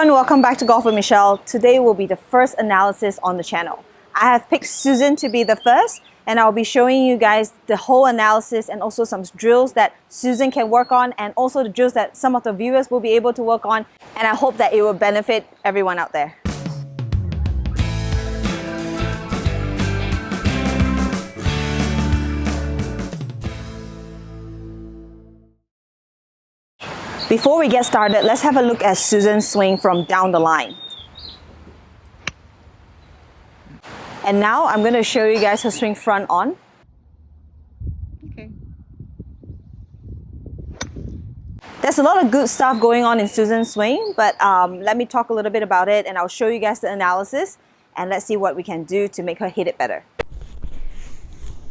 everyone, welcome back to Golf with Michelle. Today will be the first analysis on the channel. I have picked Susan to be the first, and I'll be showing you guys the whole analysis and also some drills that Susan can work on, and also the drills that some of the viewers will be able to work on, and I hope that it will benefit everyone out there. Before we get started, let's have a look at Susan's swing from down the line. And now I'm going to show you guys her swing front on. Okay. There's a lot of good stuff going on in Susan's swing, but let me talk a little bit about it and I'll show you guys the analysis and let's see what we can do to make her hit it better.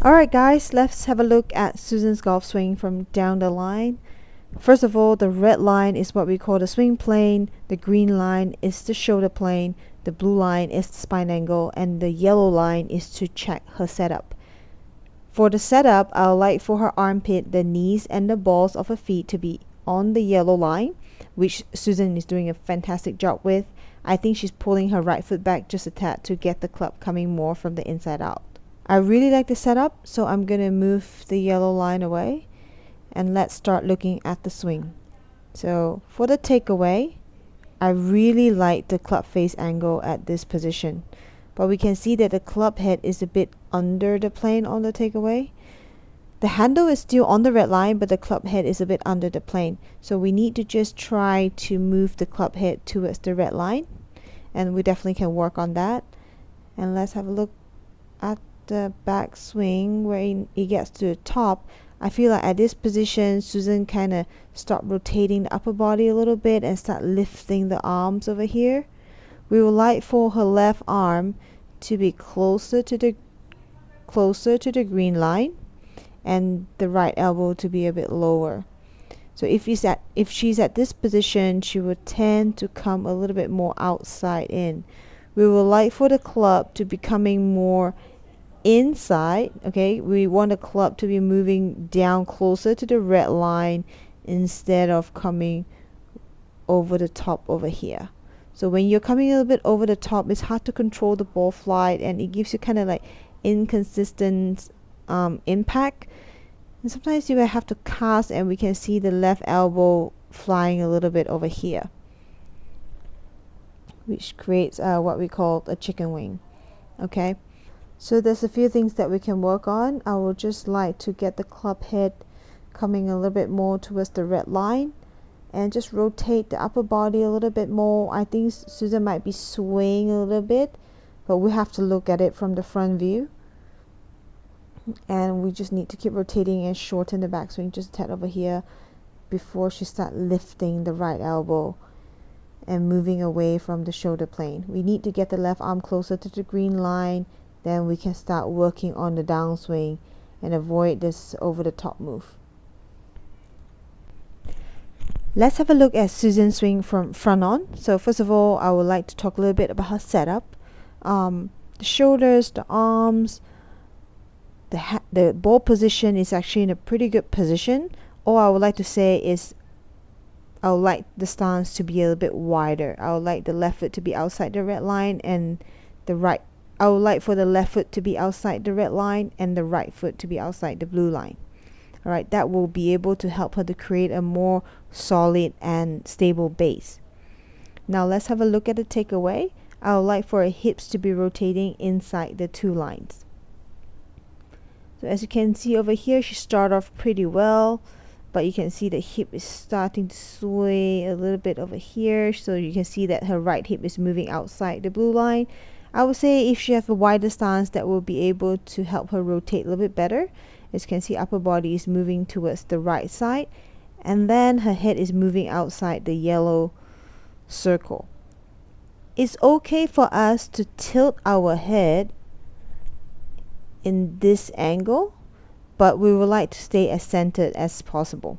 Alright guys, let's have a look at Susan's golf swing from down the line. First of all, the red line is what we call the swing plane, the green line is the shoulder plane, the blue line is the spine angle, and the yellow line is to check her setup. For the setup, I would like for her armpit, the knees, and the balls of her feet to be on the yellow line, which Susan is doing a fantastic job with. I think she's pulling her right foot back just a tad to get the club coming more from the inside out. I really like the setup, so I'm going to move the yellow line away. And let's start looking at the swing. So for the takeaway, I really like the club face angle at this position, but we can see that the club head is a bit under the plane on the takeaway. The handle is still on the red line, but the club head is a bit under the plane, so we need to just try to move the club head towards the red line, and we definitely can work on that. And let's have a look at the back swing where it gets to the top. I feel like at this position, Susan kind of start rotating the upper body a little bit and start lifting the arms over here. We would like for her left arm to be closer to the green line and the right elbow to be a bit lower. So if she's at this position, she would tend to come a little bit more outside in. We would like for the club to be coming more inside. Okay, we want the club to be moving down closer to the red line instead of coming over the top over here. So when you're coming a little bit over the top, it's hard to control the ball flight and it gives you kind of like inconsistent impact, and sometimes you will have to cast, and we can see the left elbow flying a little bit over here, which creates what we call a chicken wing. Okay, so there's a few things that we can work on. I would just like to get the club head coming a little bit more towards the red line and just rotate the upper body a little bit more. I think Susan might be swaying a little bit, but we have to look at it from the front view. And we just need to keep rotating and shorten the backswing just a tad over here before she starts lifting the right elbow and moving away from the shoulder plane. We need to get the left arm closer to the green line. Then we can start working on the downswing and avoid this over the top move. Let's have a look at Susan's swing from front on. So first of all, I would like to talk a little bit about her setup. The shoulders, the arms, the ball position is actually in a pretty good position. All I would like to say is I would like the stance to be a little bit wider. I would like the left foot to be outside the red line and I would like for the left foot to be outside the red line and the right foot to be outside the blue line. Alright, that will be able to help her to create a more solid and stable base. Now let's have a look at the takeaway. I would like for her hips to be rotating inside the two lines. So as you can see over here, she started off pretty well, but you can see the hip is starting to sway a little bit over here. So you can see that her right hip is moving outside the blue line. I would say if she has a wider stance, that will be able to help her rotate a little bit better. As you can see, upper body is moving towards the right side, and then her head is moving outside the yellow circle. It's okay for us to tilt our head in this angle, but we would like to stay as centered as possible.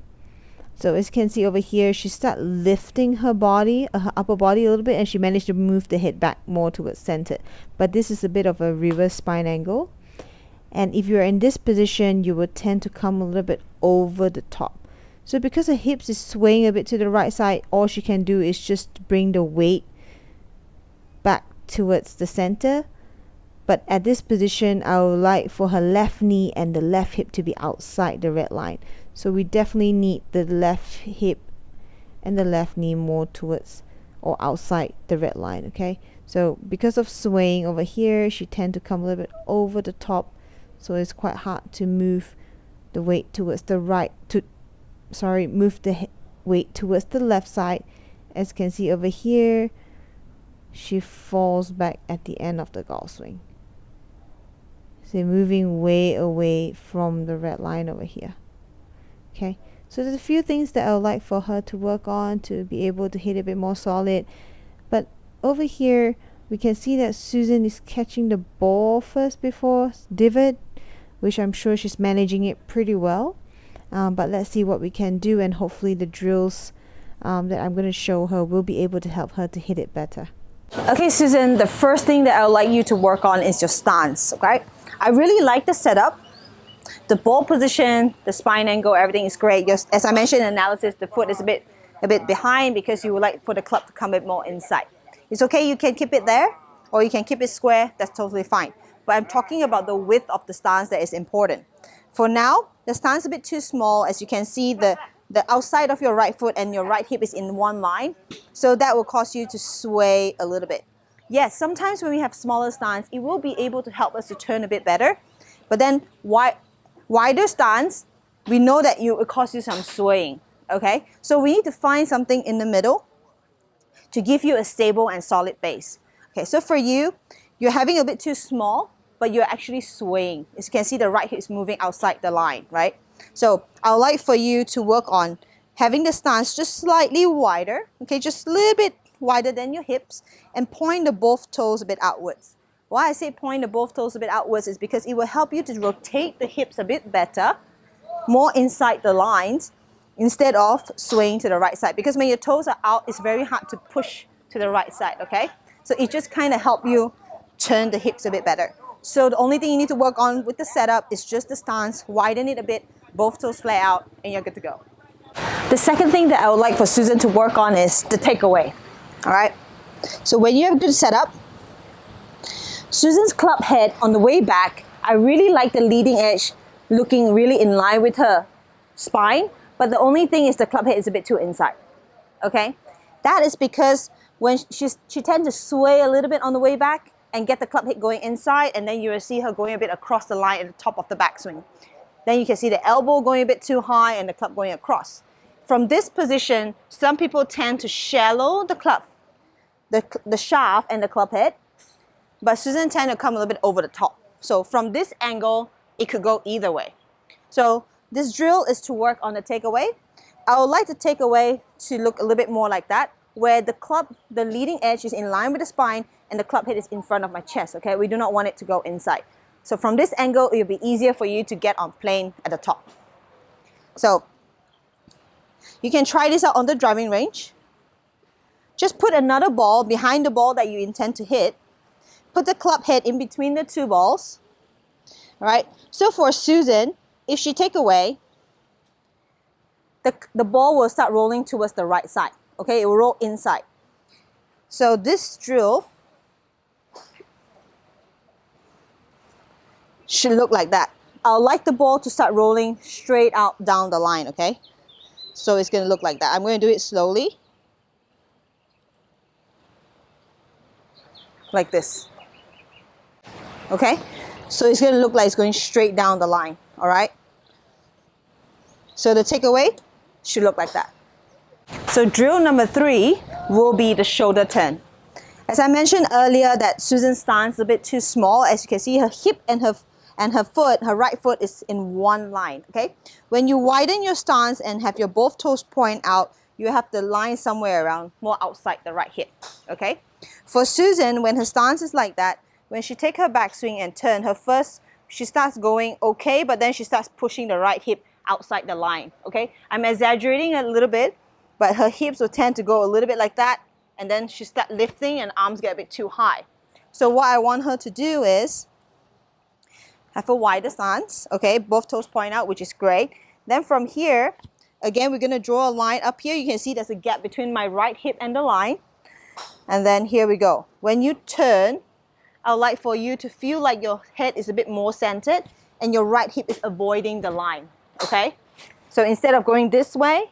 So as you can see over here, she started lifting her body, her upper body a little bit, and she managed to move the head back more towards center. But this is a bit of a reverse spine angle. And if you're in this position, you would tend to come a little bit over the top. So because her hips is swaying a bit to the right side, all she can do is just bring the weight back towards the center. But at this position, I would like for her left knee and the left hip to be outside the red line. So we definitely need the left hip and the left knee more towards or outside the red line, okay? So because of swaying over here, she tend to come a little bit over the top, so it's quite hard to move the weight towards the right, move the weight towards the left side. As you can see over here, she falls back at the end of the golf swing. So moving way away from the red line over here. Okay, so there's a few things that I would like for her to work on to be able to hit a bit more solid. But over here, we can see that Susan is catching the ball first before divot, which I'm sure she's managing it pretty well. But let's see what we can do, and hopefully the drills that I'm going to show her will be able to help her to hit it better. Okay, Susan, the first thing that I would like you to work on is your stance, okay? I really like the setup. The ball position, the spine angle, everything is great. Just, as I mentioned in analysis, the foot is a bit behind because you would like for the club to come a bit more inside. It's okay, you can keep it there or you can keep it square, that's totally fine. But I'm talking about the width of the stance that is important. For now, the stance is a bit too small. As you can see, the outside of your right foot and your right hip is in one line. So that will cause you to sway a little bit. Yes, sometimes when we have smaller stance, it will be able to help us to turn a bit better. But then wider stance, we know that it will cause you some swaying. Okay, so we need to find something in the middle to give you a stable and solid base. Okay, so for you, you're having a bit too small, but you're actually swaying. As you can see, the right hip is moving outside the line, right? So I would like for you to work on having the stance just slightly wider, okay, just a little bit wider than your hips, and point the both toes a bit outwards. Why I say point the both toes a bit outwards is because it will help you to rotate the hips a bit better, more inside the lines, instead of swaying to the right side. Because when your toes are out, it's very hard to push to the right side, okay? So it just kind of helps you turn the hips a bit better. So the only thing you need to work on with the setup is just the stance, widen it a bit, both toes flare out, and you're good to go. The second thing that I would like for Susan to work on is the takeaway, all right? So when you have a good setup, Susan's club head on the way back, I really like the leading edge looking really in line with her spine, but the only thing is the club head is a bit too inside, okay? That is because when she tends to sway a little bit on the way back and get the club head going inside, and then you will see her going a bit across the line at the top of the backswing. Then you can see the elbow going a bit too high and the club going across. From this position, some people tend to shallow the club, the shaft and the club head, but Susan tends to come a little bit over the top. So from this angle, it could go either way. So this drill is to work on the takeaway. I would like the takeaway to look a little bit more like that, where the leading edge is in line with the spine and the club head is in front of my chest, okay? We do not want it to go inside. So from this angle, it will be easier for you to get on plane at the top. So you can try this out on the driving range. Just put another ball behind the ball that you intend to hit. Put the club head in between the two balls. All right. So for Susan, if she take away, the ball will start rolling towards the right side. Okay, it will roll inside. So this drill should look like that. I would like the ball to start rolling straight out down the line, okay? So it's going to look like that. I'm going to do it slowly. Like this. Okay? So it's going to look like it's going straight down the line, all right? So the takeaway should look like that. So drill number 3 will be the shoulder turn. As I mentioned earlier that Susan's stance is a bit too small. As you can see, her hip and her foot, her right foot is in one line, okay? When you widen your stance and have your both toes point out, you have the line somewhere around more outside the right hip, okay? For Susan, when her stance is like that, when she take her backswing and turn, she starts going okay, but then she starts pushing the right hip outside the line, okay? I'm exaggerating a little bit, but her hips will tend to go a little bit like that, and then she starts lifting and arms get a bit too high. So what I want her to do is have a wider stance, okay? Both toes point out, which is great. Then from here, Again, we're going to draw a line up here. You can see there's a gap between my right hip and the line. And then here we go. When you turn, I would like for you to feel like your head is a bit more centered and your right hip is avoiding the line, okay? So instead of going this way,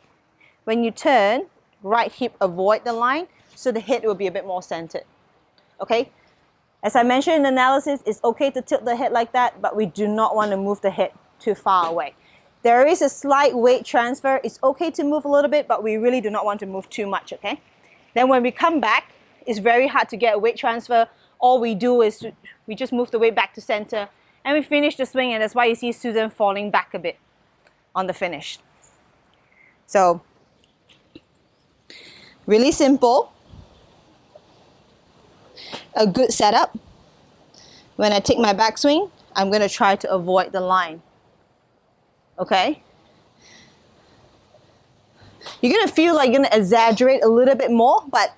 when you turn, right hip avoid the line, so the head will be a bit more centered, okay? As I mentioned in analysis, it's okay to tilt the head like that, but we do not want to move the head too far away. There is a slight weight transfer. It's okay to move a little bit, but we really do not want to move too much, okay? Then when we come back, it's very hard to get a weight transfer. All we do is we just move the weight back to center and we finish the swing, and that's why you see Susan falling back a bit on the finish. So, really simple. A good setup. When I take my backswing, I'm going to try to avoid the line. Okay? You're going to feel like you're going to exaggerate a little bit more, but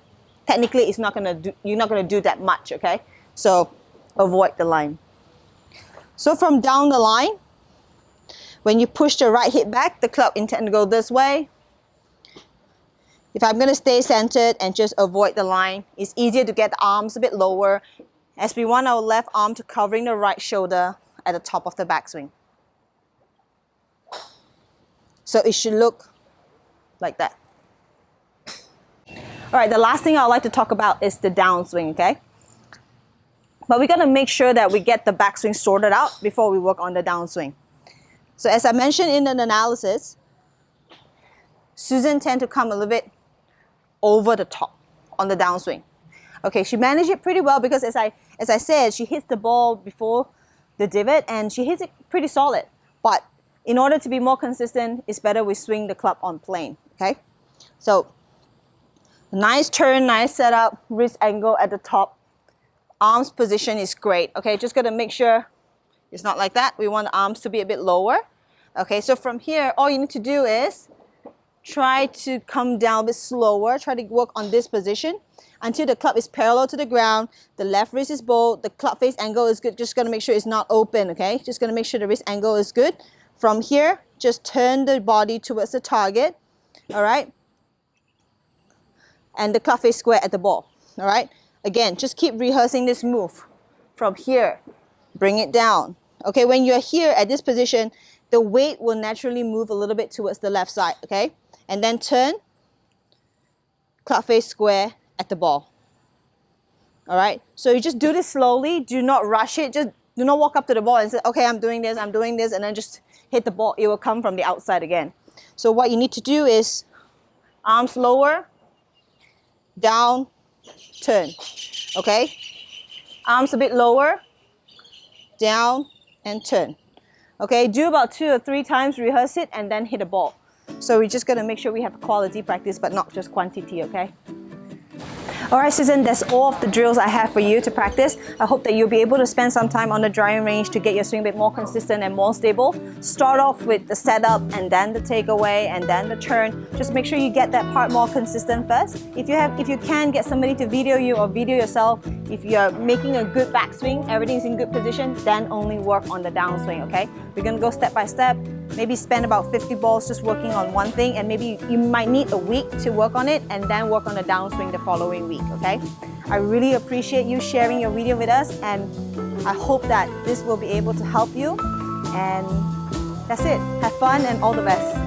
technically it's not going to do, you're not going to do that much, okay? So avoid the line. So from down the line, when you push the right hip back, the club intends to go this way. If I'm going to stay centered and just avoid the line, it's easier to get the arms a bit lower as we want our left arm to covering the right shoulder at the top of the backswing. So it should look like that. All right, the last thing I'd like to talk about is the downswing, okay? But we got to make sure that we get the backswing sorted out before we work on the downswing. So as I mentioned in an analysis, Susan tends to come a little bit over the top on the downswing. Okay, she managed it pretty well because as I said, she hits the ball before the divot and she hits it pretty solid. But in order to be more consistent, it's better we swing the club on plane, okay? So, nice turn, nice setup, wrist angle at the top. Arms position is great, okay? Just gotta make sure it's not like that. We want the arms to be a bit lower. Okay, so from here, all you need to do is try to come down a bit slower. Try to work on this position until the club is parallel to the ground. The left wrist is bowed. The club face angle is good. Just gonna make sure it's not open, okay? Just gonna make sure the wrist angle is good. From here, just turn the body towards the target, all right? And the club face square at the ball, all right? Again, just keep rehearsing this move. From here, bring it down. Okay, when you're here at this position, the weight will naturally move a little bit towards the left side, okay? And then turn, club face square at the ball. All right, so you just do this slowly. Do not rush it. Just do not walk up to the ball and say, okay, I'm doing this, and then just hit the ball. It will come from the outside again. So what you need to do is arms lower, down, turn, okay? Arms a bit lower, down, and turn. Okay, do about 2 or 3 times, rehearse it, and then hit a ball. So we're just gonna make sure we have quality practice, but not just quantity, okay? All right, Susan, that's all of the drills I have for you to practice. I hope that you'll be able to spend some time on the driving range to get your swing a bit more consistent and more stable. Start off with the setup and then the takeaway and then the turn. Just make sure you get that part more consistent first. If you can, get somebody to video you or video yourself. If you're making a good backswing, everything's in good position, then only work on the downswing, okay? We're gonna go step by step. Maybe spend about 50 balls just working on one thing, and maybe you might need a week to work on it and then work on the downswing the following week, okay? I really appreciate you sharing your video with us, and I hope that this will be able to help you. And that's it. Have fun and all the best.